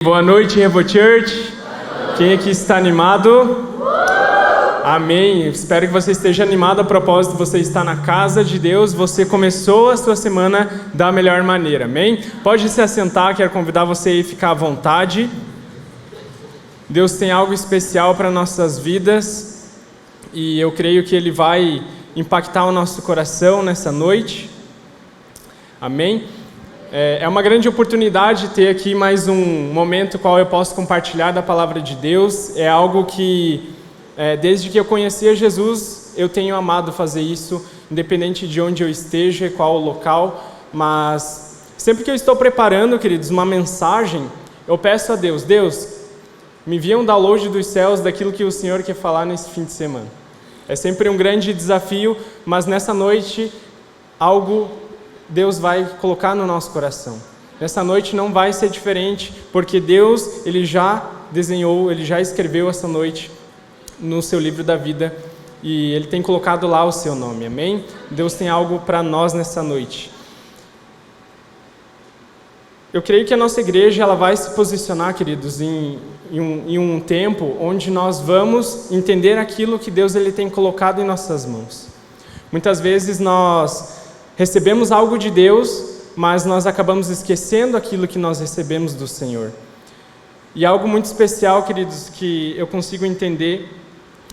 Boa noite, Revo Church. Quem aqui está animado? Amém. Espero que você esteja animado. A propósito, você está na casa de Deus. Você começou a sua semana da melhor maneira. Amém? Pode se assentar. Quero convidar você a ficar à vontade. Deus tem algo especial para nossas vidas e eu creio que Ele vai impactar o nosso coração nessa noite. Amém? É uma grande oportunidade ter aqui mais um momento qual eu posso compartilhar da Palavra de Deus. É algo que, desde que eu conheci a Jesus, eu tenho amado fazer isso, independente de onde eu esteja, qual o local. Mas sempre que eu estou preparando, queridos, uma mensagem, eu peço a Deus, me envia um download dos céus daquilo que o Senhor quer falar nesse fim de semana. É sempre um grande desafio, mas nessa noite, Deus vai colocar no nosso coração. Nessa noite não vai ser diferente, porque Deus, Ele já desenhou, Ele já escreveu essa noite no seu livro da vida e Ele tem colocado lá o seu nome, amém? Deus tem algo para nós nessa noite. Eu creio que a nossa igreja ela vai se posicionar, queridos, em um tempo onde nós vamos entender aquilo que Deus ele tem colocado em nossas mãos. Muitas vezes nós recebemos algo de Deus, mas nós acabamos esquecendo aquilo que nós recebemos do Senhor. E algo muito especial, queridos, que eu consigo entender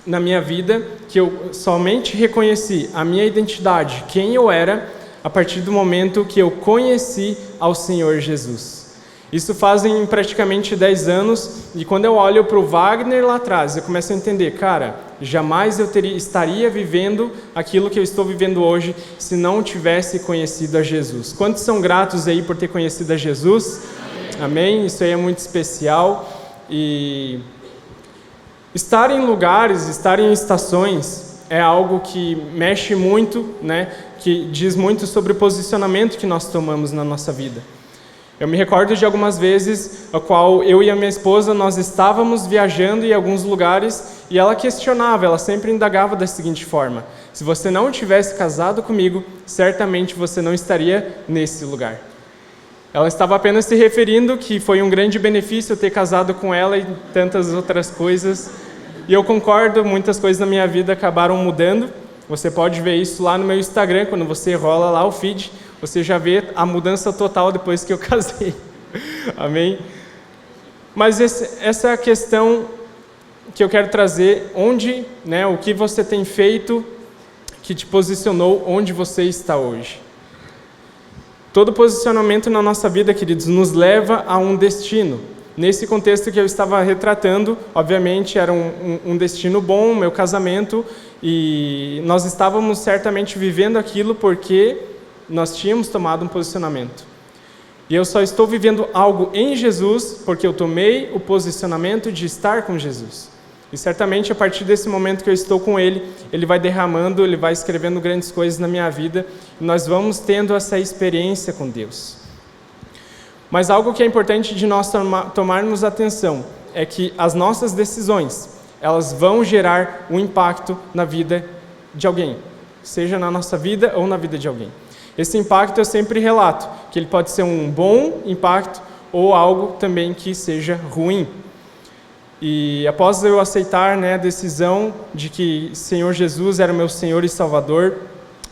na minha vida, que eu somente reconheci a minha identidade, quem eu era, a partir do momento que eu conheci ao Senhor Jesus. Isso fazem praticamente 10 anos, e quando eu olho para o Wagner lá atrás, eu começo a entender, cara, jamais eu estaria vivendo aquilo que eu estou vivendo hoje se não tivesse conhecido a Jesus. Quantos são gratos aí por ter conhecido a Jesus? Amém? Isso aí é muito especial. E estar em lugares, estar em estações é algo que mexe muito, né? Que diz muito sobre o posicionamento que nós tomamos na nossa vida. Eu me recordo de algumas vezes a qual eu e a minha esposa, nós estávamos viajando em alguns lugares e ela questionava, ela sempre indagava da seguinte forma: se você não tivesse casado comigo, certamente você não estaria nesse lugar. Ela estava apenas se referindo que foi um grande benefício eu ter casado com ela e tantas outras coisas. E eu concordo, muitas coisas na minha vida acabaram mudando. Você pode ver isso lá no meu Instagram, quando você rola lá o feed, você já vê a mudança total depois que eu casei. Amém? Mas essa é a questão que eu quero trazer, o que você tem feito que te posicionou onde você está hoje. Todo posicionamento na nossa vida, queridos, nos leva a um destino. Nesse contexto que eu estava retratando, obviamente era um destino bom, meu casamento, e nós estávamos certamente vivendo aquilo porque nós tínhamos tomado um posicionamento. E eu só estou vivendo algo em Jesus porque eu tomei o posicionamento de estar com Jesus. E certamente a partir desse momento que eu estou com Ele, Ele vai derramando, Ele vai escrevendo grandes coisas na minha vida, e nós vamos tendo essa experiência com Deus. Mas algo que é importante de nós tomarmos atenção é que as nossas decisões, elas vão gerar um impacto na vida de alguém, seja na nossa vida ou na vida de alguém. Esse impacto eu sempre relato, que ele pode ser um bom impacto ou algo também que seja ruim. E após eu aceitar a decisão de que Senhor Jesus era o meu Senhor e Salvador,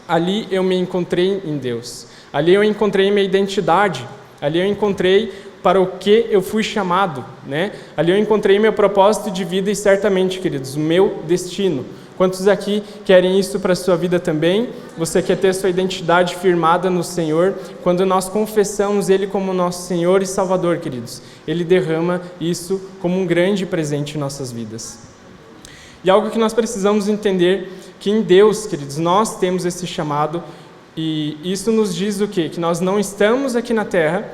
ali eu me encontrei em Deus. Ali eu encontrei minha identidade. Ali eu encontrei para o que eu fui chamado, né? Ali eu encontrei meu propósito de vida e certamente, queridos, o meu destino. Quantos aqui querem isso para a sua vida também? Você quer ter sua identidade firmada no Senhor? Quando nós confessamos Ele como nosso Senhor e Salvador, queridos, Ele derrama isso como um grande presente em nossas vidas. E algo que nós precisamos entender, que em Deus, queridos, nós temos esse chamado. E isso nos diz o quê? Que nós não estamos aqui na Terra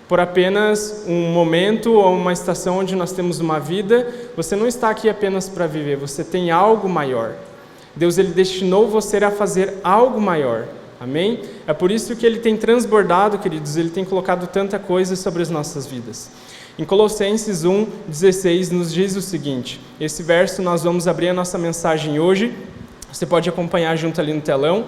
por apenas um momento ou uma estação onde nós temos uma vida. Você não está aqui apenas para viver, você tem algo maior. Deus ele destinou você a fazer algo maior. Amém? É por isso que Ele tem transbordado, queridos, Ele tem colocado tanta coisa sobre as nossas vidas. Em Colossenses 1:16 nos diz o seguinte, esse verso nós vamos abrir a nossa mensagem hoje, você pode acompanhar junto ali no telão.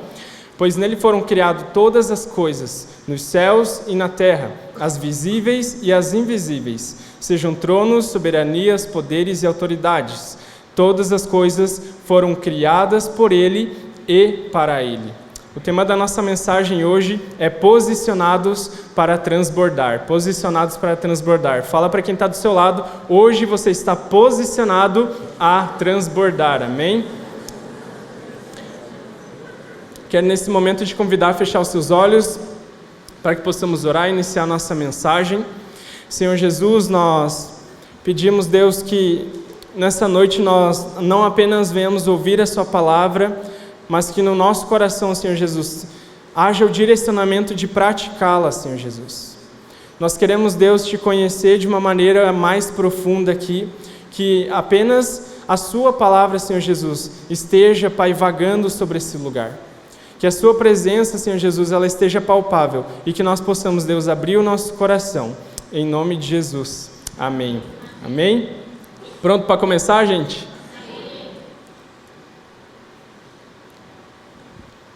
Pois nele foram criadas todas as coisas, nos céus e na terra, as visíveis e as invisíveis, sejam tronos, soberanias, poderes e autoridades. Todas as coisas foram criadas por Ele e para Ele. O tema da nossa mensagem hoje é posicionados para transbordar. Posicionados para transbordar. Fala para quem está do seu lado, hoje você está posicionado a transbordar. Amém? Quero nesse momento te convidar a fechar os seus olhos para que possamos orar e iniciar a nossa mensagem. Senhor Jesus, nós pedimos, Deus, que nessa noite nós não apenas venhamos ouvir a Sua palavra, mas que no nosso coração, Senhor Jesus, haja o direcionamento de praticá-la, Senhor Jesus. Nós queremos, Deus, Te conhecer de uma maneira mais profunda aqui, que apenas a Sua palavra, Senhor Jesus, esteja, Pai, vagando sobre esse lugar. Que a Sua presença, Senhor Jesus, ela esteja palpável e que nós possamos, Deus, abrir o nosso coração, em nome de Jesus. Amém. Amém? Pronto para começar, gente?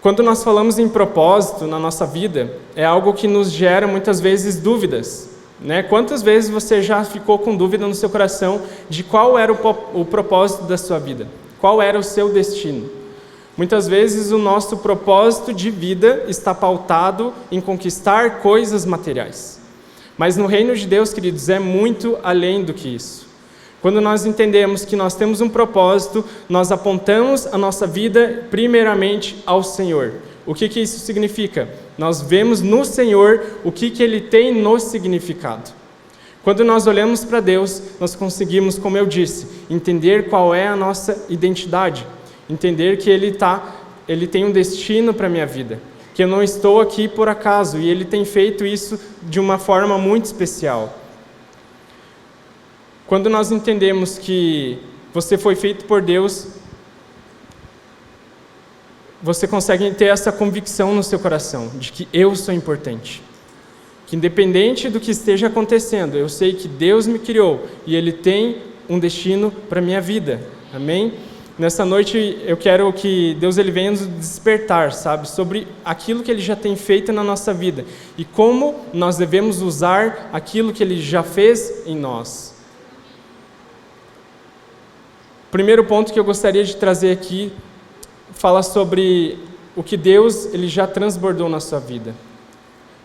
Quando nós falamos em propósito na nossa vida, é algo que nos gera muitas vezes dúvidas, né? Quantas vezes você já ficou com dúvida no seu coração de qual era o propósito da sua vida? Qual era o seu destino? Muitas vezes o nosso propósito de vida está pautado em conquistar coisas materiais. Mas no reino de Deus, queridos, é muito além do que isso. Quando nós entendemos que nós temos um propósito, nós apontamos a nossa vida primeiramente ao Senhor. O que isso significa? Nós vemos no Senhor o que Ele tem no significado. Quando nós olhamos para Deus, nós conseguimos, como eu disse, entender qual é a nossa identidade. Entender que Ele tem um destino para a minha vida. Que eu não estou aqui por acaso e Ele tem feito isso de uma forma muito especial. Quando nós entendemos que você foi feito por Deus, você consegue ter essa convicção no seu coração, de que eu sou importante. Que independente do que esteja acontecendo, eu sei que Deus me criou e Ele tem um destino para a minha vida. Amém? Nessa noite eu quero que Deus ele venha nos despertar, sabe? Sobre aquilo que Ele já tem feito na nossa vida e como nós devemos usar aquilo que Ele já fez em nós. O primeiro ponto que eu gostaria de trazer aqui fala sobre o que Deus ele já transbordou na sua vida.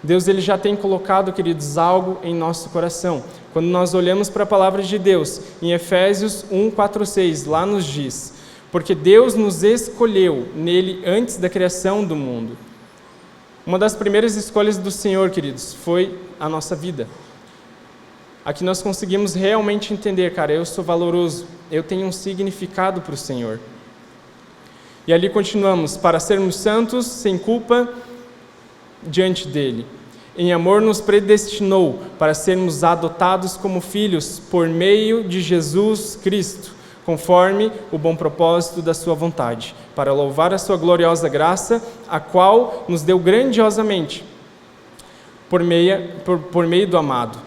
Deus ele já tem colocado, queridos, algo em nosso coração. Quando nós olhamos para a palavra de Deus, em Efésios 1:4-6, lá nos diz: porque Deus nos escolheu nele antes da criação do mundo. Uma das primeiras escolhas do Senhor, queridos, foi a nossa vida. Aqui nós conseguimos realmente entender, cara, eu sou valoroso, eu tenho um significado para o Senhor. E ali continuamos, para sermos santos, sem culpa, diante dEle. Em amor nos predestinou para sermos adotados como filhos por meio de Jesus Cristo, conforme o bom propósito da sua vontade, para louvar a sua gloriosa graça, a qual nos deu grandiosamente por meio do amado.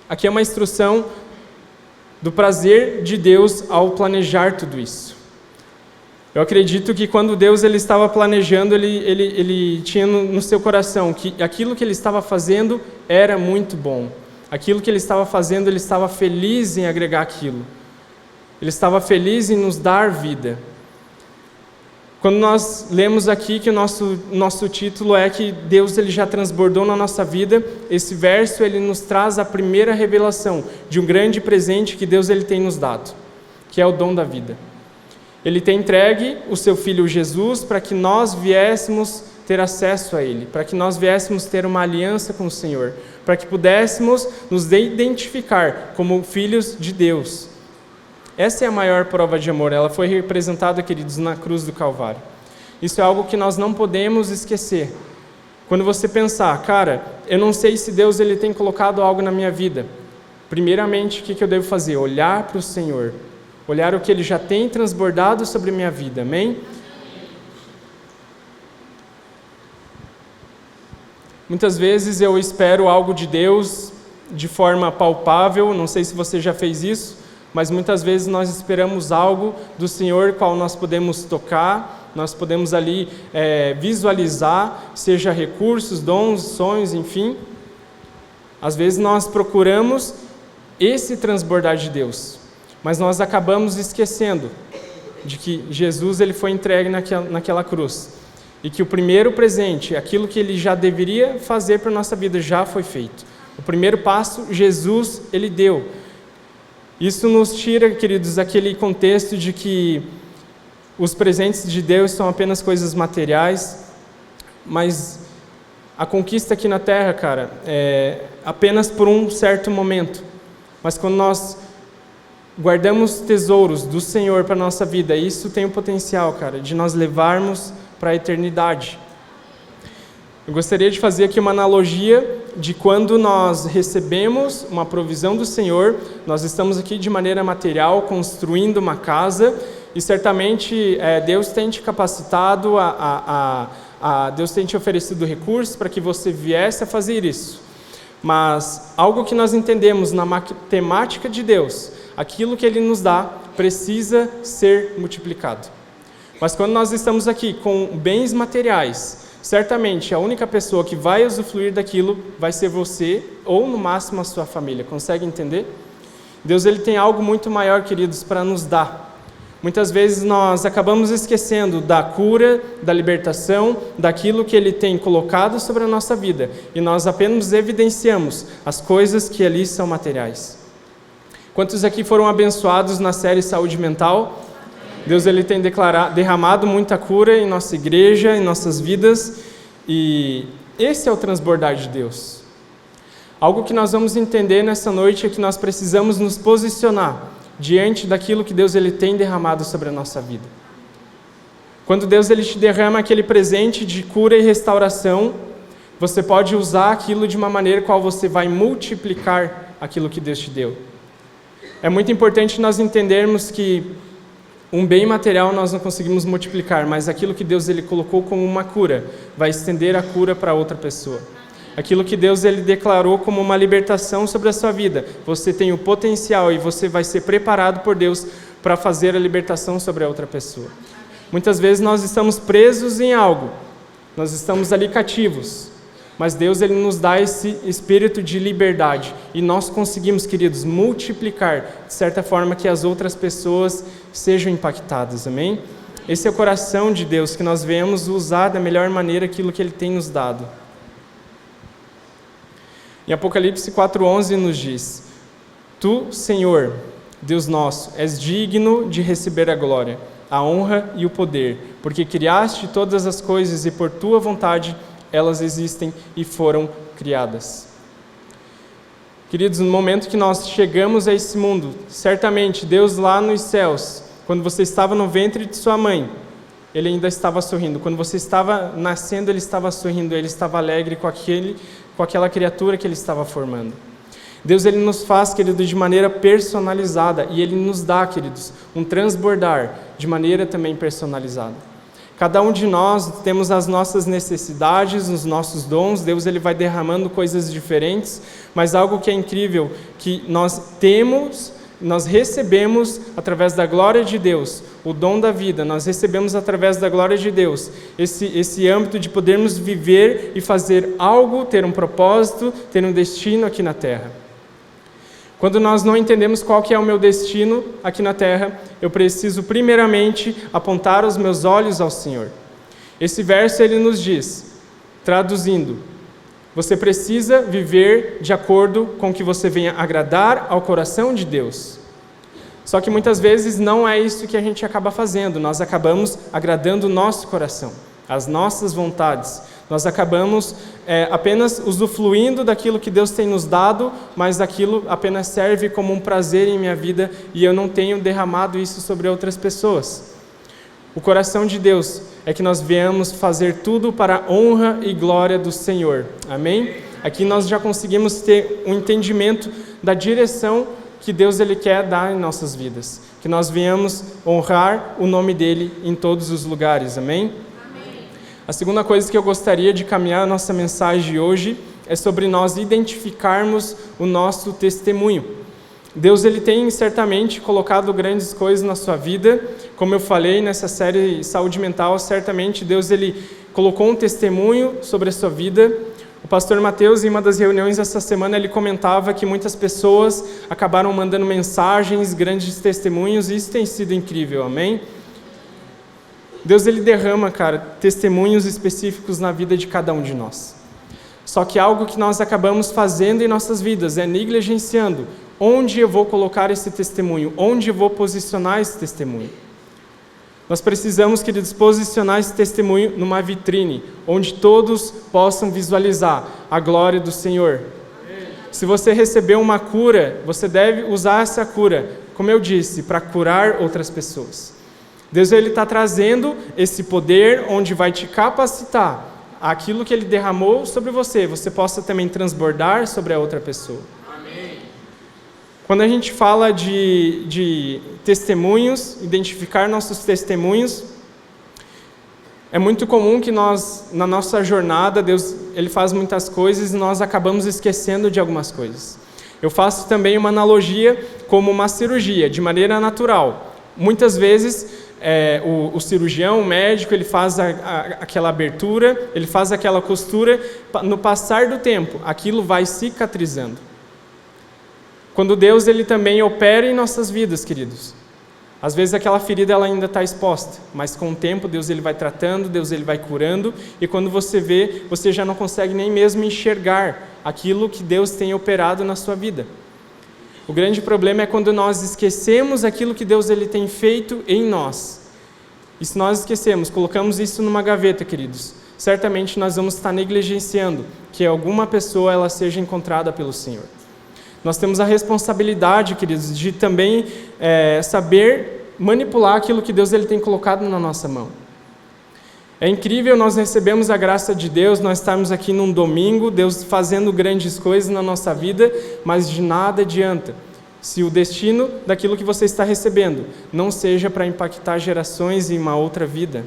Aqui é uma instrução do prazer de Deus ao planejar tudo isso. Eu acredito que quando Deus ele estava planejando, ele tinha no seu coração que aquilo que Ele estava fazendo era muito bom. Aquilo que Ele estava fazendo, Ele estava feliz em agregar aquilo. Ele estava feliz em nos dar vida. Quando nós lemos aqui que o nosso título é que Deus ele já transbordou na nossa vida, esse verso ele nos traz a primeira revelação de um grande presente que Deus ele tem nos dado, que é o dom da vida. Ele tem entregue o seu Filho Jesus para que nós viéssemos ter acesso a Ele, para que nós viéssemos ter uma aliança com o Senhor, para que pudéssemos nos identificar como filhos de Deus. Essa é a maior prova de amor, ela foi representada, queridos, na cruz do Calvário. Isso é algo que nós não podemos esquecer. Quando você pensar, cara, eu não sei se Deus ele tem colocado algo na minha vida. Primeiramente, o que eu devo fazer? Olhar para o Senhor. Olhar o que Ele já tem transbordado sobre a minha vida, amém? Muitas vezes eu espero algo de Deus de forma palpável, não sei se você já fez isso, mas muitas vezes nós esperamos algo do Senhor, qual nós podemos tocar, nós podemos ali visualizar, seja recursos, dons, sonhos, enfim. Às vezes nós procuramos esse transbordar de Deus. Mas nós acabamos esquecendo de que Jesus ele foi entregue naquela cruz. E que o primeiro presente, aquilo que ele já deveria fazer para a nossa vida, já foi feito. O primeiro passo, Jesus, ele deu. Isso nos tira, queridos, daquele contexto de que os presentes de Deus são apenas coisas materiais, mas a conquista aqui na Terra, cara, é apenas por um certo momento. Mas quando nós guardamos tesouros do Senhor para a nossa vida, isso tem o potencial, cara, de nós levarmos para a eternidade. Eu gostaria de fazer aqui uma analogia de quando nós recebemos uma provisão do Senhor, nós estamos aqui de maneira material, construindo uma casa, e certamente Deus tem te capacitado, Deus tem te oferecido recursos para que você viesse a fazer isso. Mas algo que nós entendemos na matemática de Deus, aquilo que Ele nos dá precisa ser multiplicado. Mas quando nós estamos aqui com bens materiais, certamente a única pessoa que vai usufruir daquilo vai ser você ou no máximo a sua família. Consegue entender? Deus ele tem algo muito maior, queridos, para nos dar. Muitas vezes nós acabamos esquecendo da cura, da libertação, daquilo que Ele tem colocado sobre a nossa vida. E nós apenas evidenciamos as coisas que ali são materiais. Quantos aqui foram abençoados na série Saúde Mental? Deus ele tem derramado muita cura em nossa igreja, em nossas vidas. E esse é o transbordar de Deus. Algo que nós vamos entender nessa noite é que nós precisamos nos posicionar diante daquilo que Deus ele tem derramado sobre a nossa vida. Quando Deus ele te derrama aquele presente de cura e restauração, você pode usar aquilo de uma maneira qual você vai multiplicar aquilo que Deus te deu. É muito importante nós entendermos que um bem material nós não conseguimos multiplicar, mas aquilo que Deus ele colocou como uma cura, vai estender a cura para outra pessoa. Aquilo que Deus ele declarou como uma libertação sobre a sua vida, você tem o potencial e você vai ser preparado por Deus para fazer a libertação sobre a outra pessoa. Muitas vezes nós estamos presos em algo, nós estamos ali cativos, mas Deus ele nos dá esse espírito de liberdade e nós conseguimos, queridos, multiplicar de certa forma que as outras pessoas sejam impactadas, amém? Esse é o coração de Deus, que nós venhamos usar da melhor maneira aquilo que Ele tem nos dado. Em Apocalipse 4:11 nos diz: Tu, Senhor, Deus nosso, és digno de receber a glória, a honra e o poder, porque criaste todas as coisas e por Tua vontade elas existem e foram criadas. Queridos, no momento que nós chegamos a esse mundo, certamente Deus lá nos céus, quando você estava no ventre de sua mãe, Ele ainda estava sorrindo. Quando você estava nascendo, Ele estava sorrindo, Ele estava alegre com aquela criatura que Ele estava formando. Deus ele nos faz, querido, de maneira personalizada e Ele nos dá, queridos, um transbordar de maneira também personalizada. Cada um de nós temos as nossas necessidades, os nossos dons, Deus ele vai derramando coisas diferentes, mas algo que é incrível, que nós temos, nós recebemos através da glória de Deus, o dom da vida, nós recebemos através da glória de Deus, esse âmbito de podermos viver e fazer algo, ter um propósito, ter um destino aqui na terra. Quando nós não entendemos qual que é o meu destino aqui na terra, eu preciso primeiramente apontar os meus olhos ao Senhor. Esse verso ele nos diz, traduzindo, você precisa viver de acordo com que você venha agradar ao coração de Deus. Só que muitas vezes não é isso que a gente acaba fazendo, nós acabamos agradando o nosso coração, as nossas vontades. Nós acabamos apenas usufruindo daquilo que Deus tem nos dado, mas aquilo apenas serve como um prazer em minha vida e eu não tenho derramado isso sobre outras pessoas. O coração de Deus é que nós venhamos fazer tudo para a honra e glória do Senhor. Amém? Aqui nós já conseguimos ter um entendimento da direção que Deus ele quer dar em nossas vidas. Que nós venhamos honrar o nome dele em todos os lugares. Amém? A segunda coisa que eu gostaria de caminhar a nossa mensagem de hoje é sobre nós identificarmos o nosso testemunho. Deus ele tem certamente colocado grandes coisas na sua vida, como eu falei nessa série Saúde Mental, certamente Deus ele colocou um testemunho sobre a sua vida. O pastor Mateus, em uma das reuniões essa semana, ele comentava que muitas pessoas acabaram mandando mensagens, grandes testemunhos, e isso tem sido incrível, amém? Deus, ele derrama, cara, testemunhos específicos na vida de cada um de nós. Só que algo que nós acabamos fazendo em nossas vidas é negligenciando onde eu vou colocar esse testemunho, onde eu vou posicionar esse testemunho. Nós precisamos, queridos, posicionar esse testemunho numa vitrine, onde todos possam visualizar a glória do Senhor. Se você recebeu uma cura, você deve usar essa cura, como eu disse, para curar outras pessoas. Deus, ele está trazendo esse poder onde vai te capacitar aquilo que ele derramou sobre você, você possa também transbordar sobre a outra pessoa. Amém. Quando a gente fala de testemunhos, identificar nossos testemunhos, é muito comum que nós, na nossa jornada, Deus, ele faz muitas coisas e nós acabamos esquecendo de algumas coisas. Eu faço também uma analogia como uma cirurgia, de maneira natural. Muitas vezes, o cirurgião, o médico, ele faz aquela abertura, ele faz aquela costura, no passar do tempo, aquilo vai cicatrizando. Quando Deus, ele também opera em nossas vidas, queridos, às vezes aquela ferida ela ainda está exposta, mas com o tempo Deus, ele vai tratando, Deus, ele vai curando, e quando você vê, você já não consegue nem mesmo enxergar aquilo que Deus tem operado na sua vida. O grande problema é quando nós esquecemos aquilo que Deus, ele tem feito em nós. E se nós esquecemos, colocamos isso numa gaveta, queridos, certamente nós vamos estar negligenciando que alguma pessoa ela seja encontrada pelo Senhor. Nós temos a responsabilidade, queridos, de também saber manipular aquilo que Deus, ele tem colocado na nossa mão. É incrível, nós recebemos a graça de Deus, nós estarmos aqui num domingo, Deus fazendo grandes coisas na nossa vida, mas de nada adianta se o destino daquilo que você está recebendo não seja para impactar gerações em uma outra vida.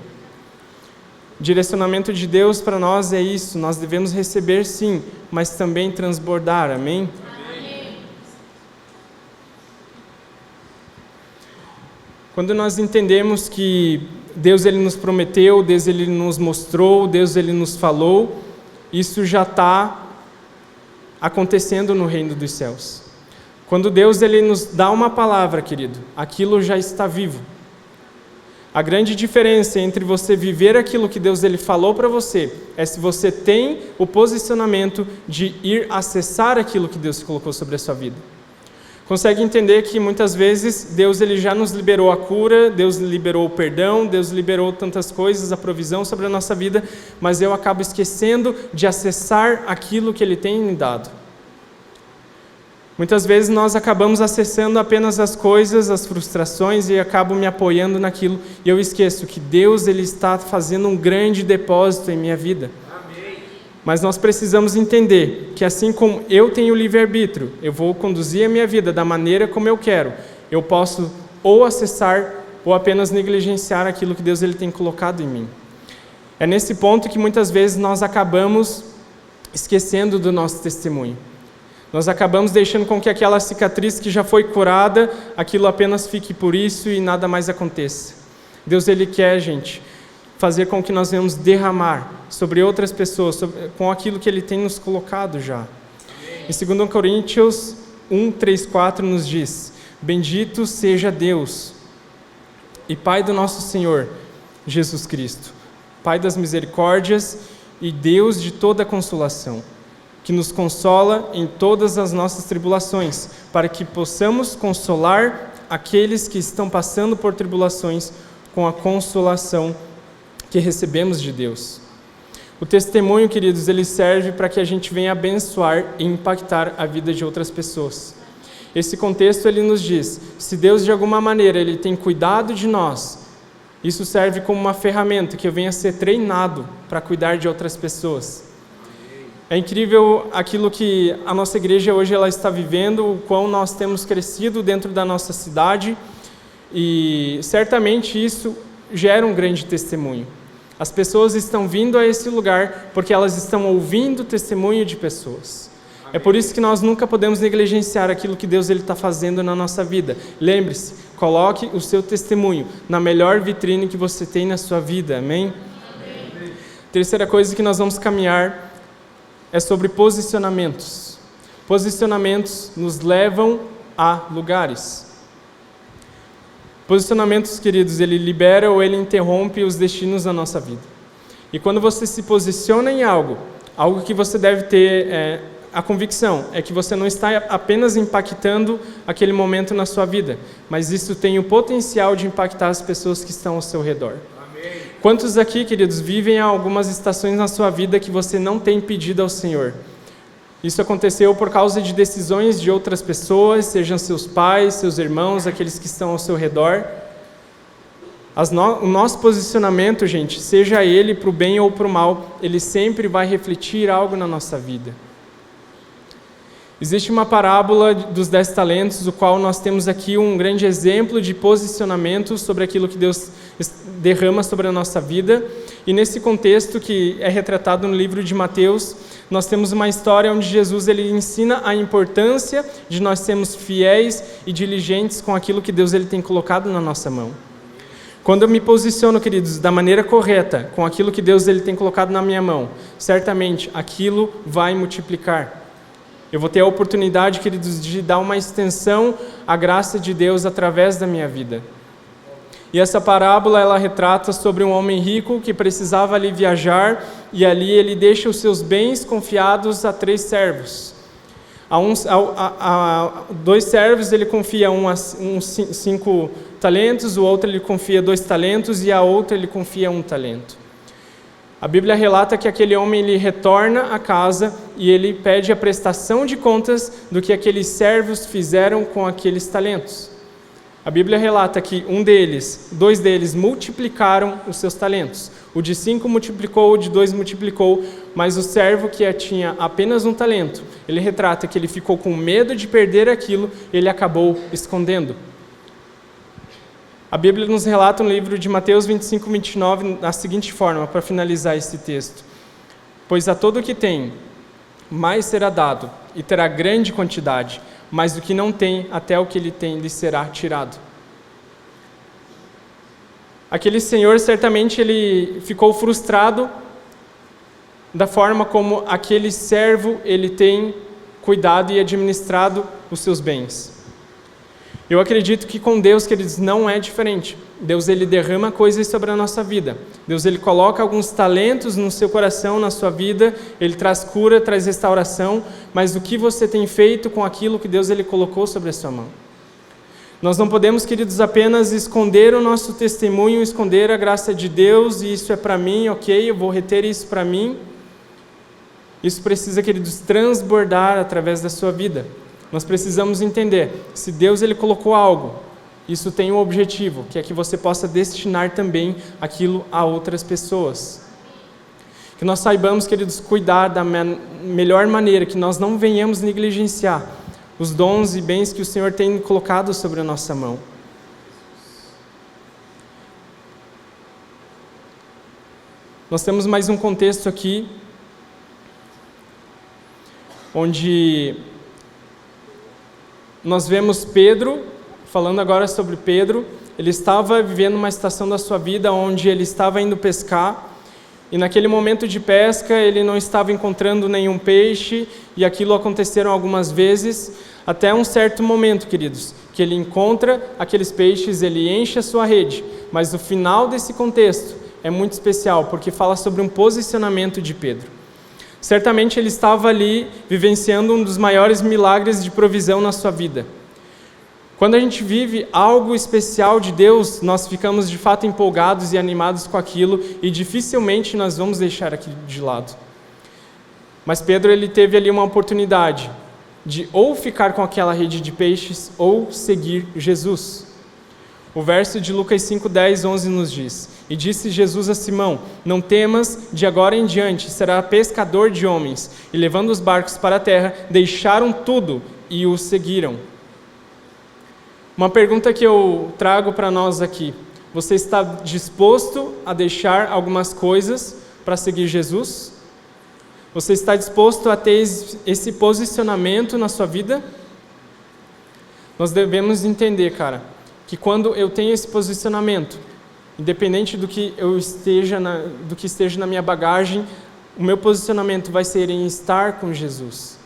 O direcionamento de Deus para nós é isso, nós devemos receber sim, mas também transbordar, amém? Amém. Quando nós entendemos que Deus, ele nos prometeu, Deus, ele nos mostrou, Deus, ele nos falou, isso já está acontecendo no reino dos céus. Quando Deus, ele nos dá uma palavra, querido, aquilo já está vivo. A grande diferença entre você viver aquilo que Deus, ele falou para você, é se você tem o posicionamento de ir acessar aquilo que Deus colocou sobre a sua vida. Consegue entender que muitas vezes Deus, ele já nos liberou a cura, Deus liberou o perdão, Deus liberou tantas coisas, a provisão sobre a nossa vida, mas eu acabo esquecendo de acessar aquilo que ele tem me dado. Muitas vezes nós acabamos acessando apenas as coisas, as frustrações, e acabo me apoiando naquilo, e eu esqueço que Deus, ele está fazendo um grande depósito em minha vida. Mas nós precisamos entender que assim como eu tenho livre-arbítrio, eu vou conduzir a minha vida da maneira como eu quero, eu posso ou acessar ou apenas negligenciar aquilo que Deus, ele tem colocado em mim. É nesse ponto que muitas vezes nós acabamos esquecendo do nosso testemunho. Nós acabamos deixando com que aquela cicatriz que já foi curada, aquilo apenas fique por isso e nada mais aconteça. Deus, ele quer, gente, fazer com que nós venhamos derramar sobre outras pessoas, com aquilo que ele tem nos colocado já. Em 2 Coríntios 1, 3, 4 nos diz: Bendito seja Deus e Pai do nosso Senhor Jesus Cristo, Pai das misericórdias e Deus de toda consolação, que nos consola em todas as nossas tribulações, para que possamos consolar aqueles que estão passando por tribulações com a consolação que recebemos de Deus. O testemunho, queridos, ele serve para que a gente venha abençoar e impactar a vida de outras pessoas. Esse contexto, ele nos diz, se Deus de alguma maneira ele tem cuidado de nós, isso serve como uma ferramenta que eu venha a ser treinado para cuidar de outras pessoas. É incrível aquilo que a nossa igreja hoje ela está vivendo, o quão nós temos crescido dentro da nossa cidade, e certamente isso gera um grande testemunho. As pessoas estão vindo a esse lugar porque elas estão ouvindo o testemunho de pessoas. Amém. É por isso que nós nunca podemos negligenciar aquilo que Deus está fazendo na nossa vida. Lembre-se, coloque o seu testemunho na melhor vitrine que você tem na sua vida. Amém? Amém. Terceira coisa que nós vamos caminhar é sobre posicionamentos. Posicionamentos nos levam a lugares. Posicionamentos, queridos, ele libera ou ele interrompe os destinos da nossa vida. E quando você se posiciona em algo que você deve ter a convicção, é que você não está apenas impactando aquele momento na sua vida, mas isso tem o potencial de impactar as pessoas que estão ao seu redor. Amém. Quantos aqui, queridos, vivem algumas estações na sua vida que você não tem pedido ao Senhor? Isso aconteceu por causa de decisões de outras pessoas, sejam seus pais, seus irmãos, aqueles que estão ao seu redor. O nosso posicionamento, gente, seja ele para o bem ou para o mal, ele sempre vai refletir algo na nossa vida. Existe uma parábola dos 10 talentos, o qual nós temos aqui um grande exemplo de posicionamento sobre aquilo que Deus derrama sobre a nossa vida. E nesse contexto que é retratado no livro de Mateus, nós temos uma história onde Jesus ele ensina a importância de nós sermos fiéis e diligentes com aquilo que Deus ele tem colocado na nossa mão. Quando eu me posiciono, queridos, da maneira correta, com aquilo que Deus ele tem colocado na minha mão, certamente aquilo vai multiplicar. Eu vou ter a oportunidade, queridos, de dar uma extensão à graça de Deus através da minha vida. E essa parábola, ela retrata sobre um homem rico que precisava ali viajar, e ali ele deixa os seus bens confiados a 3 servos. A 2 servos ele confia 5 talentos, o outro ele confia 2 talentos e a outra ele confia 1 talento. A Bíblia relata que aquele homem ele retorna à casa e ele pede a prestação de contas do que aqueles servos fizeram com aqueles talentos. A Bíblia relata que 2 deles multiplicaram os seus talentos. O de 5 multiplicou, o de 2 multiplicou, mas o servo que tinha apenas 1 talento, ele retrata que ele ficou com medo de perder aquilo, ele acabou escondendo. A Bíblia nos relata no livro de Mateus 25, 29, da seguinte forma, para finalizar esse texto. Pois a todo o que tem, mais será dado, e terá grande quantidade, mas do que não tem, até o que ele tem lhe será tirado. Aquele senhor, certamente, ele ficou frustrado da forma como aquele servo, ele tem cuidado e administrado os seus bens. Eu acredito que com Deus, queridos, não é diferente. Deus ele derrama coisas sobre a nossa vida. Deus ele coloca alguns talentos no seu coração, na sua vida. Ele traz cura, traz restauração. Mas o que você tem feito com aquilo que Deus ele colocou sobre a sua mão? Nós não podemos, queridos, apenas esconder o nosso testemunho, esconder a graça de Deus, e isso é para mim, ok, eu vou reter isso para mim. Isso precisa, queridos, transbordar através da sua vida. Nós precisamos entender, se Deus ele colocou algo, isso tem um objetivo, que é que você possa destinar também aquilo a outras pessoas. Que nós saibamos, queridos, cuidar da melhor maneira, que nós não venhamos negligenciar os dons e bens que o Senhor tem colocado sobre a nossa mão. Nós temos mais um contexto aqui, onde nós vemos Pedro, falando agora sobre Pedro, ele estava vivendo uma estação da sua vida onde ele estava indo pescar, e naquele momento de pesca ele não estava encontrando nenhum peixe, e aquilo aconteceram algumas vezes, até um certo momento, queridos, que ele encontra aqueles peixes, ele enche a sua rede, mas o final desse contexto é muito especial, porque fala sobre um posicionamento de Pedro. Certamente ele estava ali vivenciando um dos maiores milagres de provisão na sua vida. Quando a gente vive algo especial de Deus, nós ficamos de fato empolgados e animados com aquilo e dificilmente nós vamos deixar aquilo de lado. Mas Pedro ele teve ali uma oportunidade de ou ficar com aquela rede de peixes ou seguir Jesus. O verso de Lucas 5, 10, 11 nos diz: E disse Jesus a Simão, não temas, de agora em diante será pescador de homens. E levando os barcos para a terra, deixaram tudo e o seguiram. Uma pergunta que eu trago para nós aqui: você está disposto a deixar algumas coisas para seguir Jesus? Você está disposto a ter esse posicionamento na sua vida? Nós devemos entender, cara, que quando eu tenho esse posicionamento, independente do que esteja na minha bagagem, o meu posicionamento vai ser em estar com Jesus,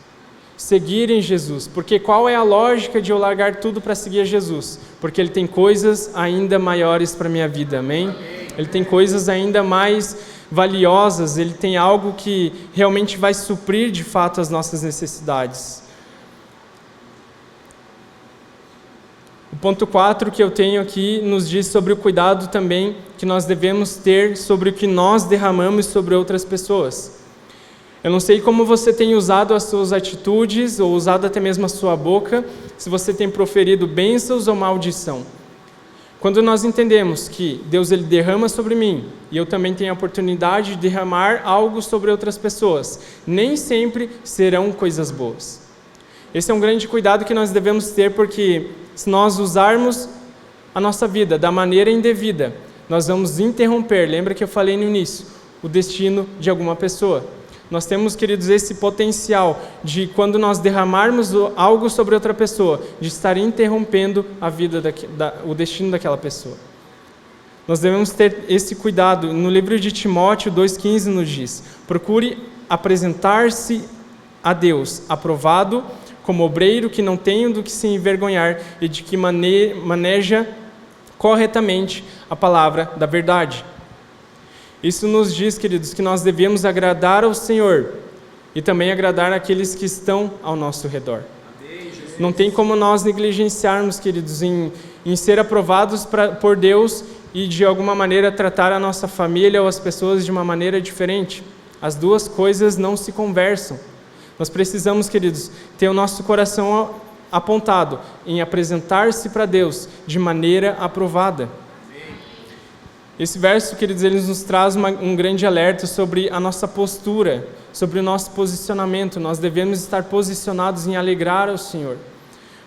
seguir em Jesus. Porque qual é a lógica de eu largar tudo para seguir a Jesus? Porque Ele tem coisas ainda maiores para a minha vida, amém? Ele tem coisas ainda mais valiosas, Ele tem algo que realmente vai suprir de fato as nossas necessidades. O ponto 4 que eu tenho aqui nos diz sobre o cuidado também que nós devemos ter sobre o que nós derramamos sobre outras pessoas. Eu não sei como você tem usado as suas atitudes, ou usado até mesmo a sua boca, se você tem proferido bênçãos ou maldição. Quando nós entendemos que Deus Ele derrama sobre mim, e eu também tenho a oportunidade de derramar algo sobre outras pessoas, nem sempre serão coisas boas. Esse é um grande cuidado que nós devemos ter, porque se nós usarmos a nossa vida da maneira indevida, nós vamos interromper, lembra que eu falei no início, o destino de alguma pessoa. Nós temos, queridos, esse potencial de, quando nós derramarmos algo sobre outra pessoa, de estar interrompendo a vida, o destino daquela pessoa. Nós devemos ter esse cuidado. No livro de Timóteo 2,15 nos diz: procure apresentar-se a Deus aprovado, como obreiro que não tem do que se envergonhar e de que maneja corretamente a palavra da verdade. Isso nos diz, queridos, que nós devemos agradar ao Senhor e também agradar aqueles que estão ao nosso redor. Não tem como nós negligenciarmos, queridos, em ser aprovados por Deus e de alguma maneira tratar a nossa família ou as pessoas de uma maneira diferente. As duas coisas não se conversam. Nós precisamos, queridos, ter o nosso coração apontado em apresentar-se para Deus de maneira aprovada. Esse verso, queridos, ele nos traz um grande alerta sobre a nossa postura, sobre o nosso posicionamento. Nós devemos estar posicionados em alegrar ao Senhor.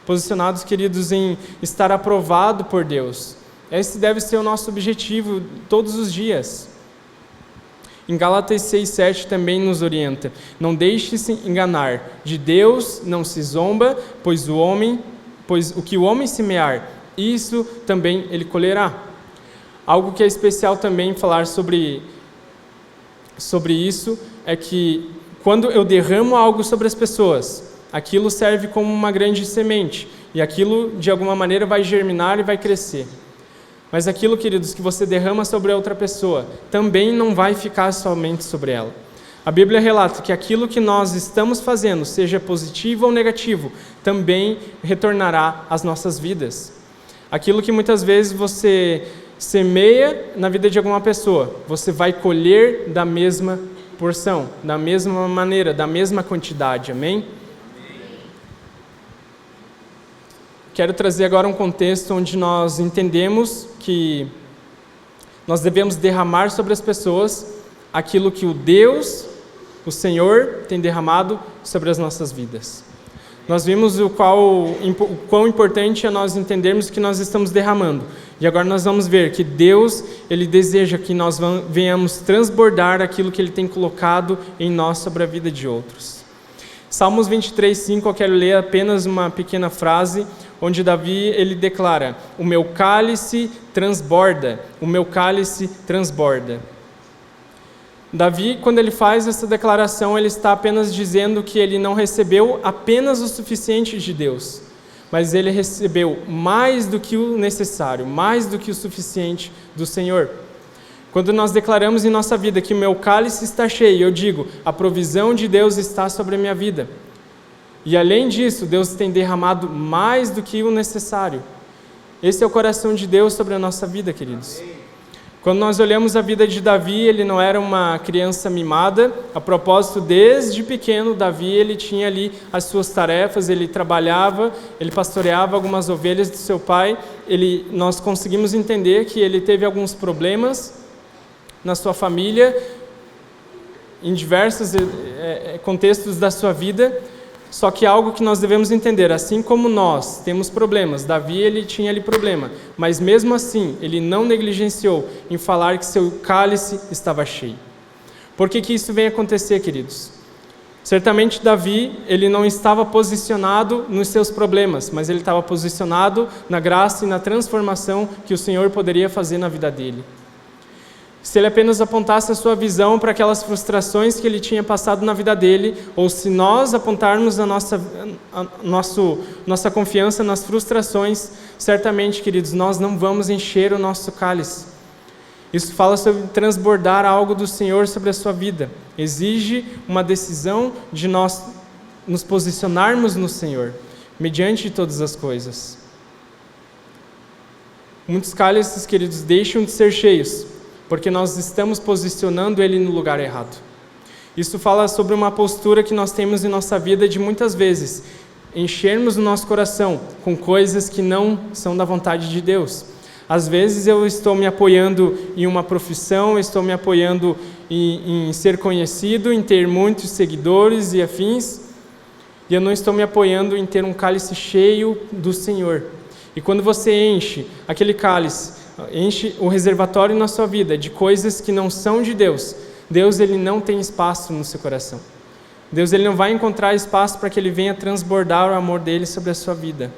Posicionados, queridos, em estar aprovado por Deus. Esse deve ser o nosso objetivo todos os dias. Em Gálatas 6,7 também nos orienta: não deixe-se enganar, de Deus não se zomba, pois o que o homem semear, isso também ele colherá. Algo que é especial também falar sobre isso é que quando eu derramo algo sobre as pessoas, aquilo serve como uma grande semente e aquilo de alguma maneira vai germinar e vai crescer. Mas aquilo, queridos, que você derrama sobre a outra pessoa também não vai ficar somente sobre ela. A Bíblia relata que aquilo que nós estamos fazendo, seja positivo ou negativo, também retornará às nossas vidas. Aquilo que muitas vezes você semeia na vida de alguma pessoa, você vai colher da mesma porção, da mesma maneira, da mesma quantidade, amém? Quero trazer agora um contexto onde nós entendemos que nós devemos derramar sobre as pessoas aquilo que o Senhor, tem derramado sobre as nossas vidas. Nós vimos o quão importante é nós entendermos que nós estamos derramando. E agora nós vamos ver que Deus, Ele deseja que nós venhamos transbordar aquilo que Ele tem colocado em nós sobre a vida de outros. Salmos 23:5, eu quero ler apenas uma pequena frase, onde Davi, ele declara: o meu cálice transborda, o meu cálice transborda. Davi, quando ele faz essa declaração, ele está apenas dizendo que ele não recebeu apenas o suficiente de Deus, mas ele recebeu mais do que o necessário, mais do que o suficiente do Senhor. Quando nós declaramos em nossa vida que o meu cálice está cheio, eu digo, a provisão de Deus está sobre a minha vida. E além disso, Deus tem derramado mais do que o necessário. Esse é o coração de Deus sobre a nossa vida, queridos. Quando nós olhamos a vida de Davi, ele não era uma criança mimada. A propósito, desde pequeno, Davi ele tinha ali as suas tarefas, ele trabalhava, ele pastoreava algumas ovelhas do seu pai. Nós conseguimos entender que ele teve alguns problemas na sua família, em diversos contextos da sua vida. Só que algo que nós devemos entender, assim como nós temos problemas, Davi ele tinha ali problema, mas mesmo assim ele não negligenciou em falar que seu cálice estava cheio. Por que isso vem acontecer, queridos? Certamente Davi ele não estava posicionado nos seus problemas, mas ele estava posicionado na graça e na transformação que o Senhor poderia fazer na vida dele. se ele apenas apontasse a sua visão para aquelas frustrações que ele tinha passado na vida dele, ou se nós apontarmos nossa confiança nas frustrações, certamente, queridos, nós não vamos encher o nosso cálice. Isso fala sobre transbordar algo do Senhor sobre a sua vida. Exige uma decisão de nós nos posicionarmos no Senhor, mediante todas as coisas. Muitos cálices, queridos, deixam de ser cheios, porque nós estamos posicionando ele no lugar errado. Isso fala sobre uma postura que nós temos em nossa vida de muitas vezes enchermos o nosso coração com coisas que não são da vontade de Deus. Às vezes eu estou me apoiando em uma profissão, estou me apoiando em ser conhecido, em ter muitos seguidores e afins, e eu não estou me apoiando em ter um cálice cheio do Senhor. E quando você enche aquele cálice, enche o reservatório na sua vida de coisas que não são de Deus, Deus ele não tem espaço no seu coração. Deus ele não vai encontrar espaço para que ele venha transbordar o amor dele sobre a sua vida.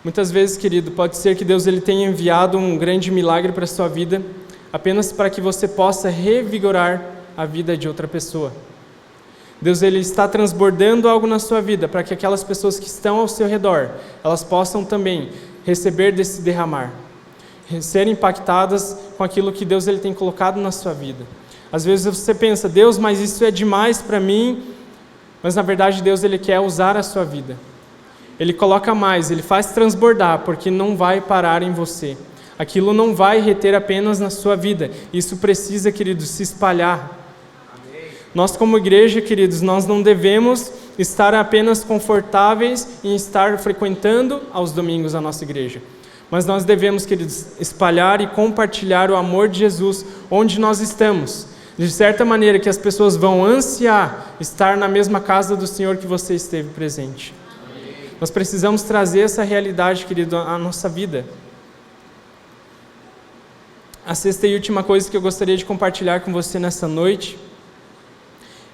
Muitas vezes, querido, pode ser que Deus ele tenha enviado um grande milagre para a sua vida, apenas para que você possa revigorar a vida de outra pessoa. Deus ele está transbordando algo na sua vida, para que aquelas pessoas que estão ao seu redor, elas possam também receber desse derramar, serem impactadas com aquilo que Deus ele tem colocado na sua vida. Às vezes você pensa, Deus, mas isso é demais para mim, mas na verdade Deus ele quer usar a sua vida. Ele coloca mais, ele faz transbordar, porque não vai parar em você. Aquilo não vai reter apenas na sua vida. Isso precisa, queridos, se espalhar. Amém. Nós como igreja, queridos, nós não devemos estar apenas confortáveis em estar frequentando aos domingos a nossa igreja. Mas nós devemos, queridos, espalhar e compartilhar o amor de Jesus onde nós estamos. De certa maneira que as pessoas vão ansiar estar na mesma casa do Senhor que você esteve presente. Nós precisamos trazer essa realidade, querido, à nossa vida. A sexta e última coisa que eu gostaria de compartilhar com você nessa noite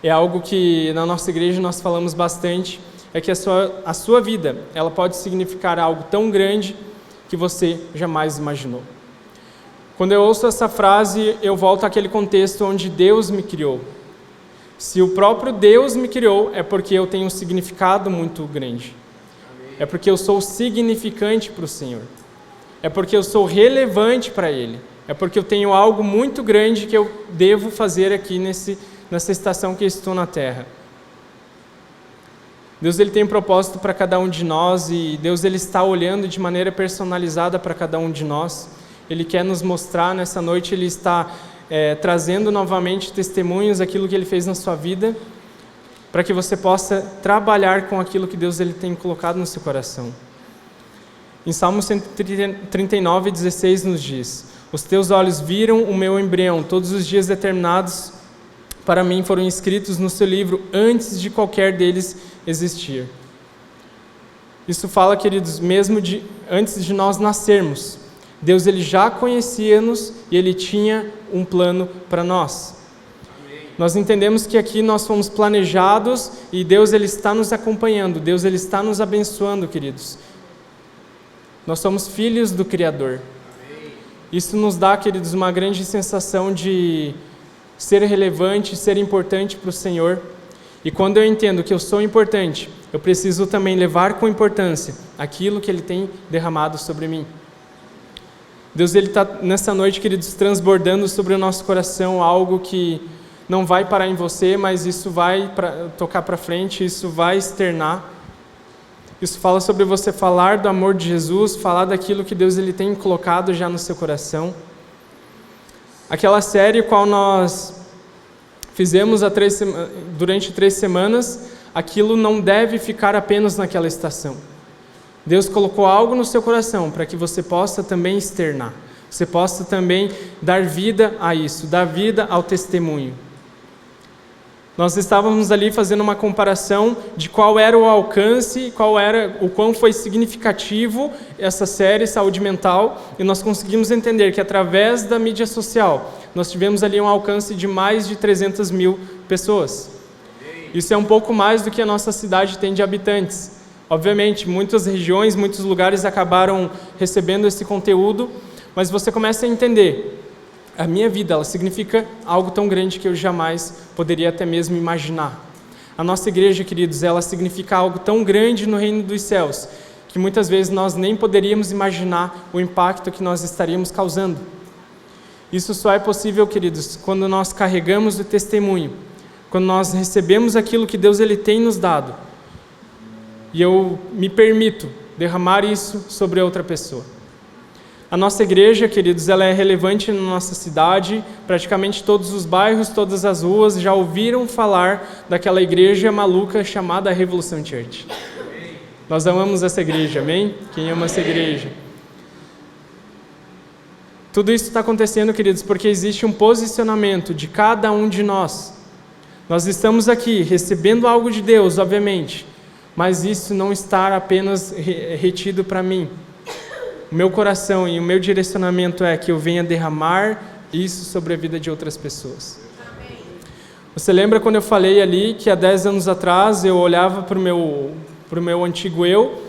é algo que na nossa igreja nós falamos bastante, é que a sua vida, ela pode significar algo tão grande que você jamais imaginou. Quando eu ouço essa frase, eu volto àquele contexto onde Deus me criou. Se o próprio Deus me criou, é porque eu tenho um significado muito grande. É porque eu sou significante para o Senhor. É porque eu sou relevante para Ele. É porque eu tenho algo muito grande que eu devo fazer aqui nessa estação que estou na Terra. Deus ele tem um propósito para cada um de nós e Deus ele está olhando de maneira personalizada para cada um de nós. Ele quer nos mostrar nessa noite, Ele está trazendo novamente testemunhos daquilo que Ele fez na sua vida, para que você possa trabalhar com aquilo que Deus ele tem colocado no seu coração. Em Salmo 139, 16 nos diz: os teus olhos viram o meu embrião, todos os dias determinados para mim foram escritos no seu livro, antes de qualquer deles existir. Isso fala, queridos, mesmo antes de nós nascermos, Deus ele já conhecia-nos e Ele tinha um plano para nós. Nós entendemos que aqui nós fomos planejados e Deus ele está nos acompanhando, Deus ele está nos abençoando, queridos. Nós somos filhos do Criador. Isso nos dá, queridos, uma grande sensação de ser relevante, ser importante para o Senhor. E quando eu entendo que eu sou importante, eu preciso também levar com importância aquilo que Ele tem derramado sobre mim. Deus ele está nessa noite, queridos, transbordando sobre o nosso coração algo que não vai parar em você, mas isso vai tocar para frente, isso vai externar. Isso fala sobre você falar do amor de Jesus, falar daquilo que Deus ele tem colocado já no seu coração. Aquela série qual nós fizemos durante 3 semanas, aquilo não deve ficar apenas naquela estação. Deus colocou algo no seu coração para que você possa também externar. Você possa também dar vida a isso, dar vida ao testemunho. Nós estávamos ali fazendo uma comparação de qual era o alcance, o quão foi significativo essa série Saúde Mental, e nós conseguimos entender que através da mídia social, nós tivemos ali um alcance de mais de 300 mil pessoas. Isso é um pouco mais do que a nossa cidade tem de habitantes. Obviamente, muitas regiões, muitos lugares acabaram recebendo esse conteúdo, mas você começa a entender a minha vida, ela significa algo tão grande que eu jamais poderia até mesmo imaginar. A nossa igreja, queridos, ela significa algo tão grande no reino dos céus, que muitas vezes nós nem poderíamos imaginar o impacto que nós estaríamos causando. Isso só é possível, queridos, quando nós carregamos o testemunho, quando nós recebemos aquilo que Deus ele tem nos dado, e eu me permito derramar isso sobre outra pessoa. A nossa igreja, queridos, ela é relevante na nossa cidade. Praticamente todos os bairros, todas as ruas já ouviram falar daquela igreja maluca chamada Revolução Church. Nós amamos essa igreja, amém? Quem ama essa igreja? Tudo isso está acontecendo, queridos, porque existe um posicionamento de cada um de nós. Nós estamos aqui recebendo algo de Deus, obviamente, mas isso não está apenas retido para mim. O meu coração e o meu direcionamento é que eu venha derramar isso sobre a vida de outras pessoas. Amém. Você lembra quando eu falei ali que há 10 anos atrás eu olhava para o meu antigo eu,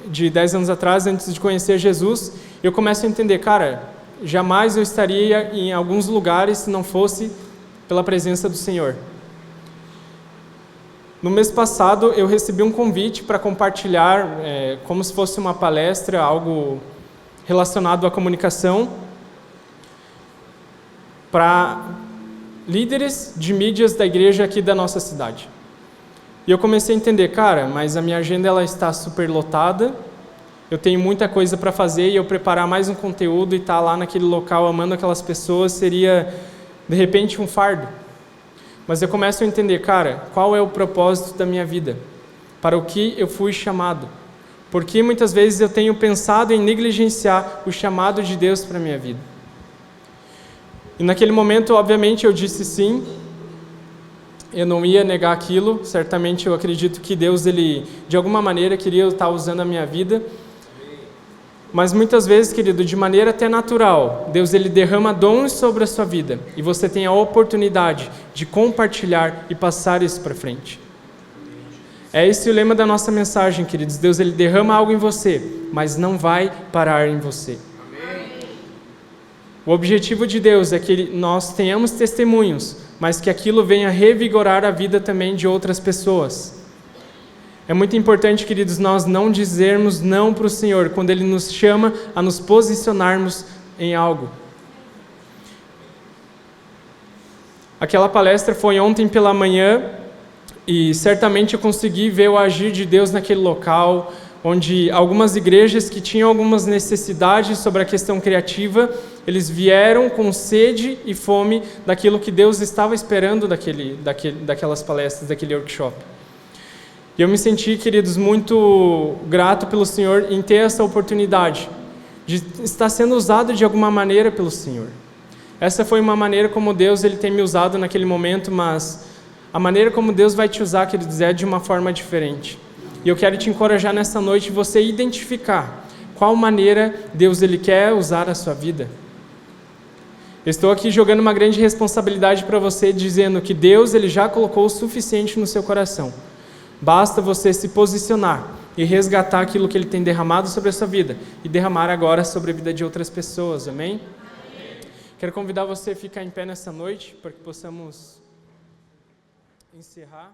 de 10 anos atrás, antes de conhecer Jesus, eu começo a entender, cara, jamais eu estaria em alguns lugares se não fosse pela presença do Senhor. No mês passado, eu recebi um convite para compartilhar, como se fosse uma palestra, algo relacionado à comunicação, para líderes de mídias da igreja aqui da nossa cidade. E eu comecei a entender, cara, mas a minha agenda ela está super lotada, eu tenho muita coisa para fazer e eu preparar mais um conteúdo e estar lá naquele local amando aquelas pessoas seria, de repente, um fardo. Mas eu começo a entender, cara, qual é o propósito da minha vida? Para o que eu fui chamado? Porque muitas vezes eu tenho pensado em negligenciar o chamado de Deus para a minha vida. E naquele momento, obviamente, eu disse sim. Eu não ia negar aquilo. Certamente eu acredito que Deus, ele, de alguma maneira, queria estar usando a minha vida. Mas muitas vezes, querido, de maneira até natural, Deus ele derrama dons sobre a sua vida e você tem a oportunidade de compartilhar e passar isso para frente. É esse o lema da nossa mensagem, queridos. Deus ele derrama algo em você, mas não vai parar em você. O objetivo de Deus é que nós tenhamos testemunhos, mas que aquilo venha revigorar a vida também de outras pessoas. É muito importante, queridos, nós não dizermos não para o Senhor quando Ele nos chama a nos posicionarmos em algo. Aquela palestra foi ontem pela manhã e certamente eu consegui ver o agir de Deus naquele local, onde algumas igrejas que tinham algumas necessidades sobre a questão criativa, eles vieram com sede e fome daquilo que Deus estava esperando daquelas palestras, daquele workshop. E eu me senti, queridos, muito grato pelo Senhor em ter essa oportunidade de estar sendo usado de alguma maneira pelo Senhor. Essa foi uma maneira como Deus ele tem me usado naquele momento, mas a maneira como Deus vai te usar, queridos, é de uma forma diferente. E eu quero te encorajar nessa noite você identificar qual maneira Deus ele quer usar a sua vida. Eu estou aqui jogando uma grande responsabilidade para você, dizendo que Deus ele já colocou o suficiente no seu coração. Basta você se posicionar e resgatar aquilo que Ele tem derramado sobre a sua vida e derramar agora sobre a vida de outras pessoas, amém? Quero convidar você a ficar em pé nessa noite para que possamos encerrar.